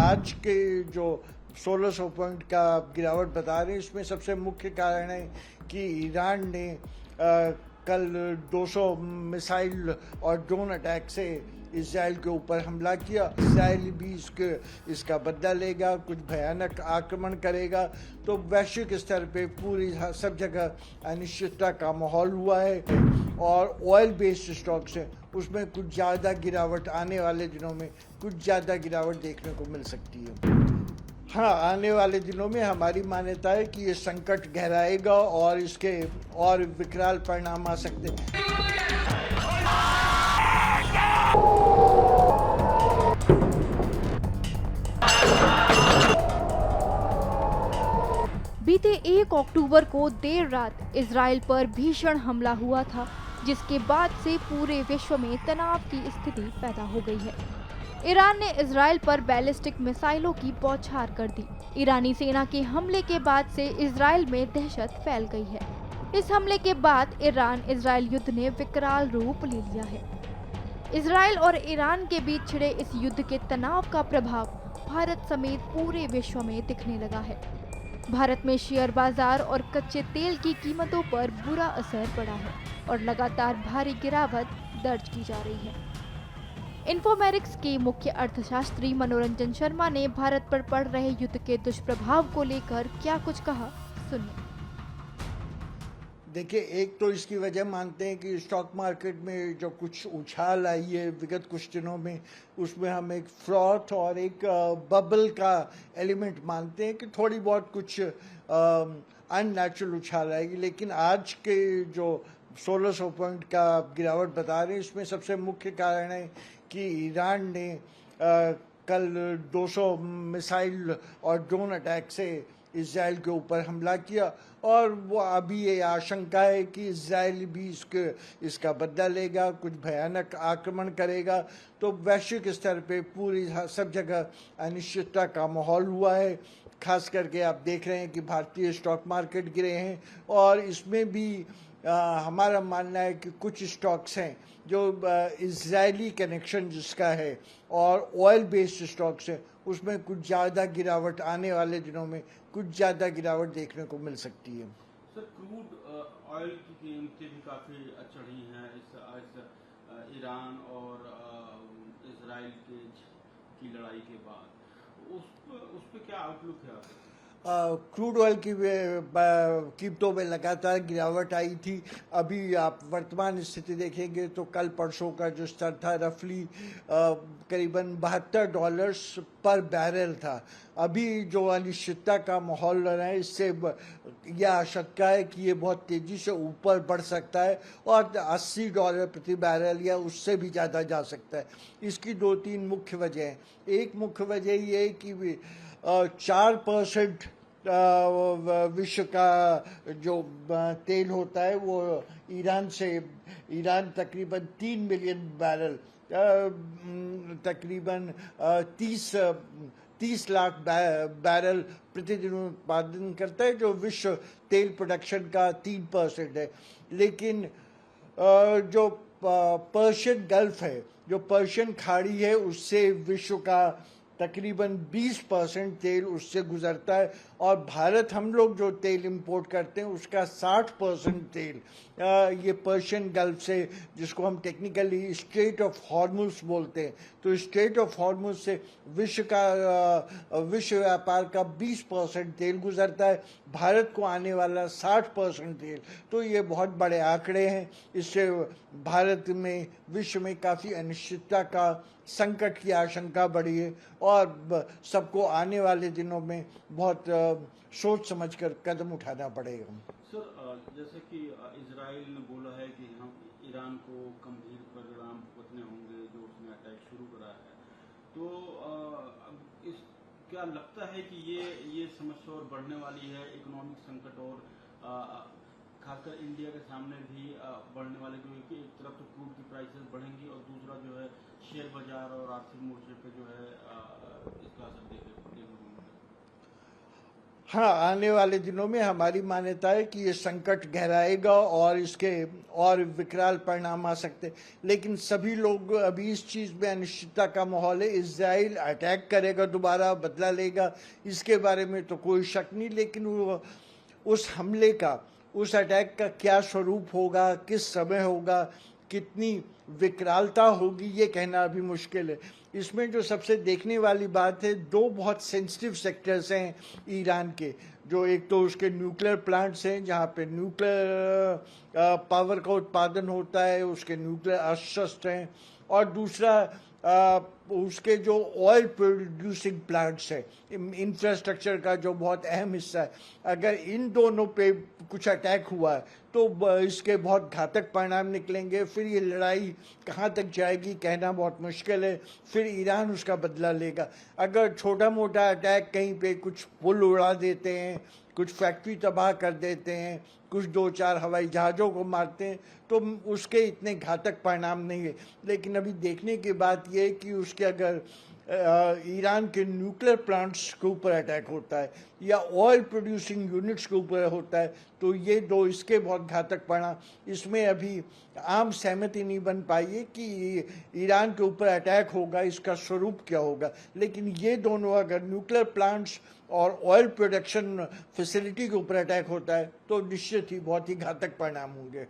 आज के जो 1600 पॉइंट का गिरावट बता रहे हैं, इसमें सबसे मुख्य कारण है कि ईरान ने कल 200 मिसाइल और ड्रोन अटैक से इजराइल के ऊपर हमला किया। इजराइल भी इसका बदला लेगा, कुछ भयानक आक्रमण करेगा। तो वैश्विक स्तर पे पूरी सब जगह अनिश्चितता का माहौल हुआ है और ऑयल बेस्ड स्टॉक्स है उसमें कुछ ज़्यादा गिरावट आने वाले दिनों में कुछ ज़्यादा गिरावट देखने को मिल सकती है। हाँ, आने वाले दिनों में हमारी मान्यता है कि ये संकट गहराएगा और इसके और विकराल परिणाम आ सकते हैं। बीते 1 अक्टूबर को देर रात इजराइल पर भीषण हमला हुआ था, जिसके बाद से पूरे विश्व में तनाव की स्थिति पैदा हो गई है। ईरान ने इजराइल पर बैलिस्टिक मिसाइलों की बौछार कर दी। ईरानी सेना के हमले के बाद से इजराइल में दहशत फैल गई है। इस हमले के बाद ईरान इजराइल युद्ध ने विकराल रूप ले लिया है। इजराइल और ईरान के बीच छिड़े इस युद्ध के तनाव का प्रभाव भारत समेत पूरे विश्व में दिखने लगा है। भारत में शेयर बाजार और कच्चे तेल की कीमतों पर बुरा असर पड़ा है और लगातार भारी गिरावट दर्ज की जा रही है। इन्फोमेरिक्स के मुख्य अर्थशास्त्री मनोरंजन शर्मा ने भारत पर पड़ रहे युद्ध के दुष्प्रभाव को लेकर क्या कुछ कहा, सुनिए। देखिए, एक तो इसकी वजह मानते हैं कि स्टॉक मार्केट में जो कुछ उछाल आई है विगत कुछ दिनों में, उसमें हम एक फ्रॉथ और एक बबल का एलिमेंट मानते हैं कि थोड़ी बहुत कुछ अननेचुरल उछाल आएगी। लेकिन आज के जो 1600 पॉइंट का गिरावट बता रहे हैं, इसमें सबसे मुख्य कारण है कि ईरान ने कल 200 मिसाइल और ड्रोन अटैक से इजराइल के ऊपर हमला किया और वो अभी ये आशंका है कि इजराइल भी इसका बदला लेगा, कुछ भयानक आक्रमण करेगा। तो वैश्विक स्तर पे पूरी सब जगह अनिश्चितता का माहौल हुआ है। खास करके आप देख रहे हैं कि भारतीय स्टॉक मार्केट गिरे हैं और इसमें भी हमारा मानना है कि कुछ स्टॉक्स हैं जो इजरायली कनेक्शन जिसका है और ऑयल बेस्ड स्टॉक्स है उसमें कुछ ज़्यादा गिरावट आने वाले दिनों में कुछ ज़्यादा गिरावट देखने को मिल सकती है। सर, क्रूड ऑयल की कीमतें भी काफ़ी चढ़ी हैं इस ईरान और इजराइल की लड़ाई के बाद। उस पे क्या आउटलुक है आपका? क्रूड ऑयल की कीमतों में लगातार गिरावट आई थी। अभी आप वर्तमान स्थिति देखेंगे तो कल परसों का जो स्तर था रफली करीबन $72 पर बैरल था। अभी जो अनिश्चितता का माहौल रहा है, इससे यह आशंका है कि ये बहुत तेज़ी से ऊपर बढ़ सकता है और $80 प्रति बैरल या उससे भी ज़्यादा जा सकता है। इसकी 2-3 मुख्य वजह हैं। एक मुख्य वजह ये है कि 4% विश्व का जो तेल होता है वो ईरान तकरीबन 3 मिलियन बैरल तकरीबन 30 लाख बैरल प्रतिदिन उत्पादन करता है, जो विश्व तेल प्रोडक्शन का 3% है। लेकिन जो पर्शियन गल्फ है, जो पर्शियन खाड़ी है, उससे विश्व का तकरीबन 20% तेल उससे गुजरता है और भारत हम लोग जो तेल इंपोर्ट करते हैं उसका 60% तेल ये पर्शियन गल्फ से, जिसको हम टेक्निकली स्ट्रेट ऑफ हॉर्मुज बोलते हैं, तो स्ट्रेट ऑफ हॉर्मुज से विश्व व्यापार का 20% तेल गुजरता है, भारत को आने वाला 60% तेल। तो ये बहुत बड़े आंकड़े हैं। इससे भारत में विश्व में काफ़ी अनिश्चितता का संकट की आशंका बढ़ी है और सबको आने वाले दिनों में बहुत सोच समझकर कदम उठाना पड़ेगा। सर, जैसे कि इजराइल ने बोला है कि हम ईरान को गंभीर परिणाम भुगतने होंगे जो उसने अटैक शुरू करा है, तो क्या लगता है कि ये समस्या और बढ़ने वाली है, इकोनॉमिक संकट और खासकर इंडिया के सामने भी बढ़ने वाले, क्योंकि एक तरफ तो क्रूड की प्राइसेस बढ़ेंगी और दूसरा जो है शेयर बाजार और आर्थिक मोर्चे पे जो है इसका असर देखने को मिलेगा। हाँ, आने वाले दिनों में हमारी मान्यता है कि ये संकट गहराएगा और इसके और विकराल परिणाम आ सकते हैं। लेकिन सभी लोग अभी इस चीज़ में अनिश्चितता का माहौल है। इजराइल अटैक करेगा, दोबारा बदला लेगा, इसके बारे में तो कोई शक नहीं। लेकिन वो उस हमले का, उस अटैक का क्या स्वरूप होगा, किस समय होगा, कितनी विकरालता होगी, ये कहना अभी मुश्किल है। इसमें जो सबसे देखने वाली बात है, दो बहुत सेंसिटिव सेक्टर्स हैं ईरान के। जो एक तो उसके न्यूक्लियर प्लांट्स हैं जहाँ पे न्यूक्लियर पावर का उत्पादन होता है, उसके न्यूक्लियर अस्त्र हैं, और दूसरा उसके जो ऑयल प्रोड्यूसिंग प्लांट्स है, इंफ्रास्ट्रक्चर का जो बहुत अहम हिस्सा है। अगर इन दोनों पे कुछ अटैक हुआ है तो इसके बहुत घातक परिणाम निकलेंगे। फिर ये लड़ाई कहाँ तक जाएगी कहना बहुत मुश्किल है। फिर ईरान उसका बदला लेगा। अगर छोटा मोटा अटैक, कहीं पे कुछ पुल उड़ा देते हैं, कुछ फैक्ट्री तबाह कर देते हैं, कुछ 2-4 हवाई जहाज़ों को मारते हैं, तो उसके इतने घातक परिणाम नहीं है। लेकिन अभी देखने की बात यह है कि उसके अगर ईरान के न्यूक्लियर प्लांट्स के ऊपर अटैक होता है या ऑयल प्रोड्यूसिंग यूनिट्स के ऊपर होता है, तो ये दो इसके बहुत घातक परिणाम। इसमें अभी आम सहमति नहीं बन पाई है कि ईरान के ऊपर अटैक होगा, इसका स्वरूप क्या होगा। लेकिन ये दोनों, अगर न्यूक्लियर प्लांट्स और ऑयल प्रोडक्शन फैसिलिटी के ऊपर अटैक होता है तो निश्चित ही बहुत ही घातक परिणाम होंगे।